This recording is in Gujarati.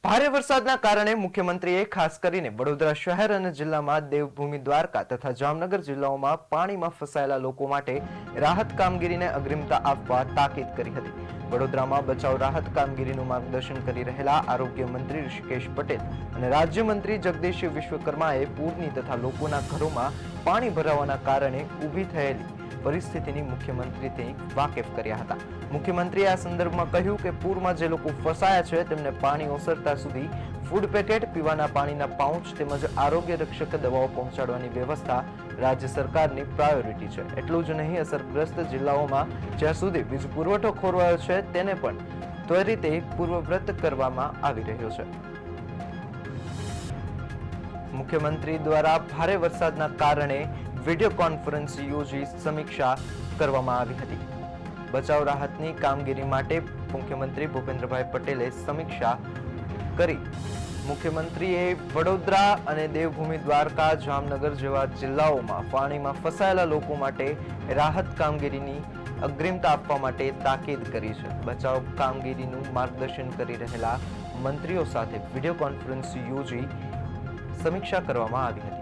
ભારે વરસાદના કારણે મુખ્યમંત્રીએ ખાસ કરીને વડોદરા શહેર અને જિલ્લામાં દેવભૂમિ દ્વારકા તથા જામનગર જિલ્લાઓમાં પાણીમાં ફસાયેલા લોકો માટે રાહત કામગીરીને અગ્રિમતા આપવા તાકીદ કરી હતી। વડોદરામાં બચાવ રાહત કામગીરીનું માર્ગદર્શન કરી રહેલા આરોગ્ય મંત્રી ઋષિકેશ પટેલ અને રાજ્યમંત્રી જગદીશ વિશ્વકર્માએ પૂરની તથા લોકોના ઘરોમાં પાણી ભરાવાના કારણે ઊભી થયેલી પરિસ્થિતિની મુખ્યમંત્રીથી વાકેફ કર્યા હતા। મુખ્યમંત્રીએ આ સંદર્ભમાં કહ્યું કે પૂરમાં જે લોકો ફસાયા છે તેમને પાણી ઓસરતા સુધી ફૂડ પેકેટ, પીવાના પાણીના પાઉચ તેમજ આરોગ્ય રક્ષક દવાઓ પહોંચાડવાની વ્યવસ્થા રાજ્ય સરકારની પ્રાયોરિટી છે। એટલું જ નહીં, અસરગ્રસ્ત જિલ્લાઓમાં જ્યાં સુધી વીજ પુરવઠો ખોરવાયો છે તેને પણ ત્વરિતે પૂર્વવ્રત કરવામાં આવી રહ્યો છે। મુખ્યમંત્રી દ્વારા ભારે વરસાદના કારણે વિડીયો કોન્ફરન્સ યોજી સમીક્ષા કરવામાં આવી હતી। બચાવ રાહતની કામગીરી માટે મુખ્યમંત્રી ભૂપેન્દ્રભાઈ પટેલે સમીક્ષા કરી। મુખ્યમંત્રીએ વડોદરા અને દેવભૂમિ દ્વારકા, જામનગર જેવા જિલ્લાઓમાં પાણીમાં ફસાયેલા લોકો માટે રાહત કામગીરીની અગ્રિમતા આપવા માટે તાકીદ કરી છે। બચાવ કામગીરીનું માર્ગદર્શન કરી રહેલા મંત્રીઓ સાથે વિડીયો કોન્ફરન્સ યોજી સમીક્ષા કરવામાં આવી હતી।